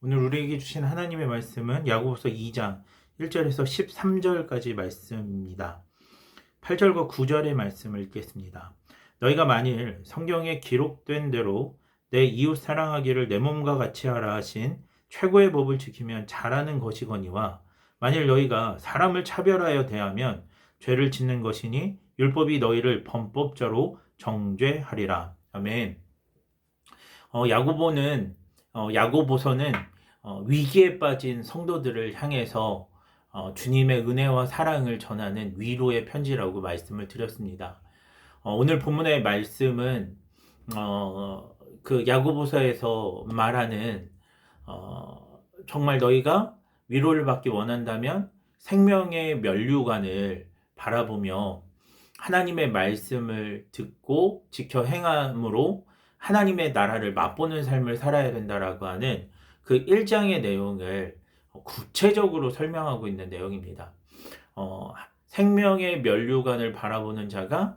오늘 우리에게 주신 하나님의 말씀은 야고보서 2장 1절에서 13절까지 말씀입니다. 8절과 9절의 말씀을 읽겠습니다. 너희가 만일 성경에 기록된 대로 내 이웃 사랑하기를 내 몸과 같이 하라 하신 최고의 법을 지키면 잘하는 것이거니와 만일 너희가 사람을 차별하여 대하면 죄를 짓는 것이니 율법이 너희를 범법자로 정죄하리라. 아멘. 야고보서는 위기에 빠진 성도들을 향해서 주님의 은혜와 사랑을 전하는 위로의 편지라고 말씀을 드렸습니다. 오늘 본문의 말씀은 그 야고보서에서 말하는 정말 너희가 위로를 받기 원한다면 생명의 면류관을 바라보며 하나님의 말씀을 듣고 지켜 행함으로 하나님의 나라를 맛보는 삶을 살아야 된다라고 하는 그 1장의 내용을 구체적으로 설명하고 있는 내용입니다. 생명의 면류관을 바라보는 자가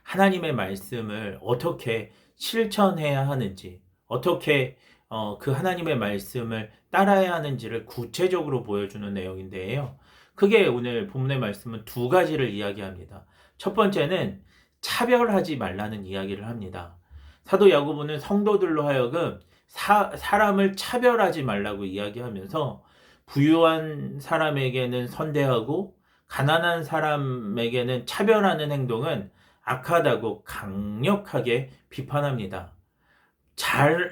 하나님의 말씀을 어떻게 실천해야 하는지, 어떻게 그 하나님의 말씀을 따라야 하는지를 구체적으로 보여주는 내용인데요. 크게 오늘 본문의 말씀은 두 가지를 이야기합니다. 첫 번째는 차별하지 말라는 이야기를 합니다. 사도 야고보는 성도들로 하여금 사람을 차별하지 말라고 이야기하면서 부유한 사람에게는 선대하고 가난한 사람에게는 차별하는 행동은 악하다고 강력하게 비판합니다. 잘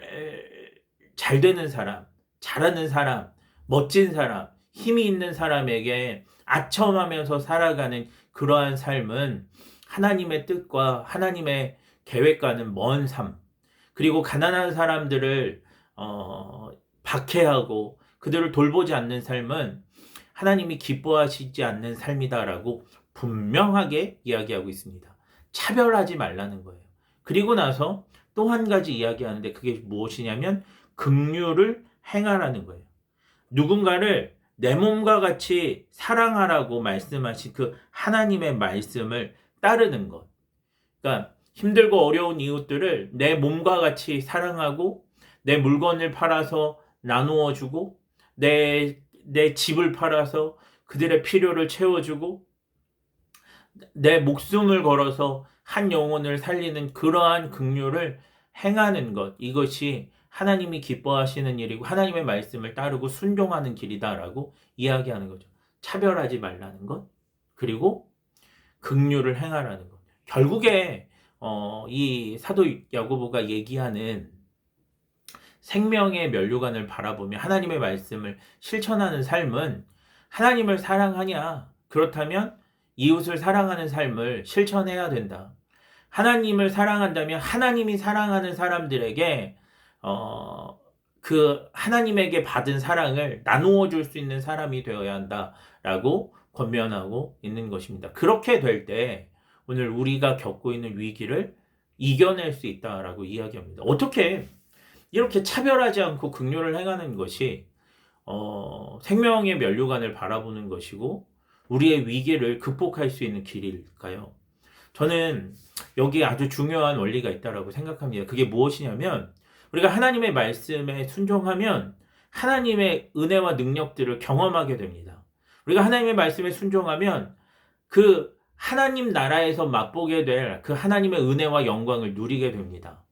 되는 사람, 잘하는 사람, 멋진 사람, 힘이 있는 사람에게 아첨하면서 살아가는 그러한 삶은 하나님의 뜻과 하나님의 계획과는 먼 삶, 그리고 가난한 사람들을 박해하고 그들을 돌보지 않는 삶은 하나님이 기뻐하시지 않는 삶이다라고 분명하게 이야기하고 있습니다. 차별하지 말라는 거예요. 그리고 나서 또 한 가지 이야기하는데 그게 무엇이냐면 긍휼을 행하라는 거예요. 누군가를 내 몸과 같이 사랑하라고 말씀하신 그 하나님의 말씀을 따르는 것. 그러니까 힘들고 어려운 이웃들을 내 몸과 같이 사랑하고 내 물건을 팔아서 나누어 주고 내 집을 팔아서 그들의 필요를 채워주고 내 목숨을 걸어서 한 영혼을 살리는 그러한 긍휼을 행하는 것, 이것이 하나님이 기뻐하시는 일이고 하나님의 말씀을 따르고 순종하는 길이다라고 이야기하는 거죠. 차별하지 말라는 것, 그리고 긍휼을 행하라는 것. 결국에 이 사도 야고보가 얘기하는 생명의 면류관을 바라보며 하나님의 말씀을 실천하는 삶은 하나님을 사랑하냐? 그렇다면 이웃을 사랑하는 삶을 실천해야 된다. 하나님을 사랑한다면 하나님이 사랑하는 사람들에게 그 하나님에게 받은 사랑을 나누어 줄 수 있는 사람이 되어야 한다라고 권면하고 있는 것입니다. 그렇게 될 때 오늘 우리가 겪고 있는 위기를 이겨낼 수 있다라고 이야기합니다. 어떻게 이렇게 차별하지 않고 긍휼을 행하는 것이 생명의 면류관을 바라보는 것이고 우리의 위기를 극복할 수 있는 길일까요? 저는 여기에 아주 중요한 원리가 있다고 생각합니다. 그게 무엇이냐면 우리가 하나님의 말씀에 순종하면 하나님의 은혜와 능력들을 경험하게 됩니다. 우리가 하나님의 말씀에 순종하면 그 하나님 나라에서 맛보게 될 그 하나님의 은혜와 영광을 누리게 됩니다.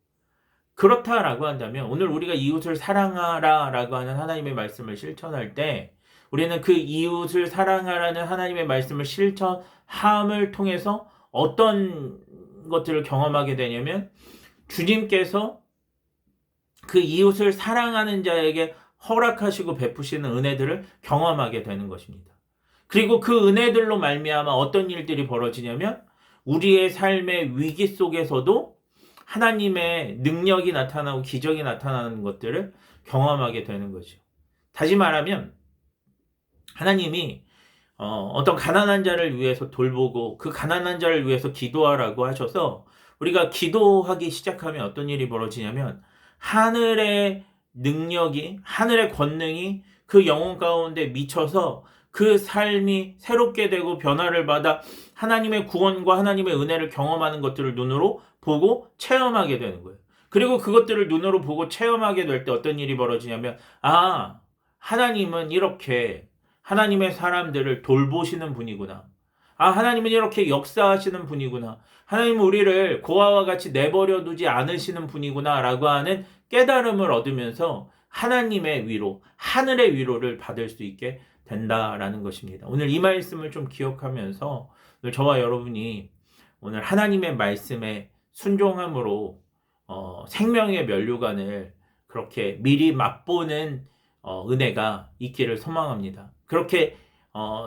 그렇다라고 한다면 오늘 우리가 이웃을 사랑하라라고 하는 하나님의 말씀을 실천할 때 우리는 그 이웃을 사랑하라는 하나님의 말씀을 실천함을 통해서 어떤 것들을 경험하게 되냐면 주님께서 그 이웃을 사랑하는 자에게 허락하시고 베푸시는 은혜들을 경험하게 되는 것입니다. 그리고 그 은혜들로 말미암아 어떤 일들이 벌어지냐면 우리의 삶의 위기 속에서도 하나님의 능력이 나타나고 기적이 나타나는 것들을 경험하게 되는 거죠. 다시 말하면 하나님이 어떤 가난한 자를 위해서 돌보고 그 가난한 자를 위해서 기도하라고 하셔서 우리가 기도하기 시작하면 어떤 일이 벌어지냐면 하늘의 능력이 하늘의 권능이 그 영혼 가운데 미쳐서 그 삶이 새롭게 되고 변화를 받아 하나님의 구원과 하나님의 은혜를 경험하는 것들을 눈으로 보고 체험하게 되는 거예요. 그리고 그것들을 눈으로 보고 체험하게 될 때 어떤 일이 벌어지냐면, 아, 하나님은 이렇게 하나님의 사람들을 돌보시는 분이구나. 아, 하나님은 이렇게 역사하시는 분이구나. 하나님은 우리를 고아와 같이 내버려 두지 않으시는 분이구나. 라고 하는 깨달음을 얻으면서 하나님의 위로, 하늘의 위로를 받을 수 있게 된다라는 것입니다. 오늘 이 말씀을 좀 기억하면서 오늘 저와 여러분이 오늘 하나님의 말씀에 순종함으로 생명의 면류관을 그렇게 미리 맛보는 은혜가 있기를 소망합니다. 그렇게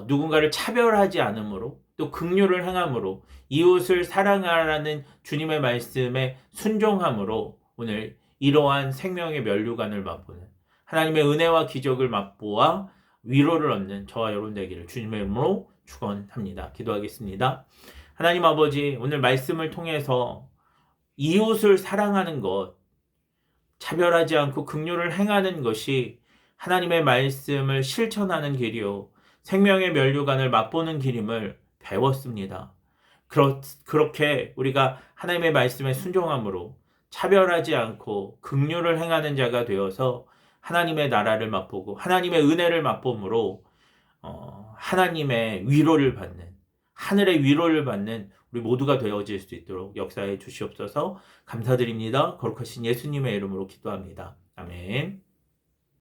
누군가를 차별하지 않으므로 또 긍휼을 행함으로 이웃을 사랑하라는 주님의 말씀에 순종함으로 오늘 이러한 생명의 면류관을 맛보는 하나님의 은혜와 기적을 맛보아 위로를 얻는 저와 여러분 되기를 주님의 이름으로 축원합니다. 기도하겠습니다. 하나님 아버지, 오늘 말씀을 통해서 이웃을 사랑하는 것, 차별하지 않고 긍휼을 행하는 것이 하나님의 말씀을 실천하는 길이요 생명의 면류관을 맛보는 길임을 배웠습니다. 그렇게 우리가 하나님의 말씀에 순종함으로 차별하지 않고 긍휼을 행하는 자가 되어서 하나님의 나라를 맛보고 하나님의 은혜를 맛봄으로 하나님의 위로를 받는 하늘의 위로를 받는 우리 모두가 되어질 수 있도록 역사해 주시옵소서. 감사드립니다. 거룩하신 예수님의 이름으로 기도합니다. 아멘.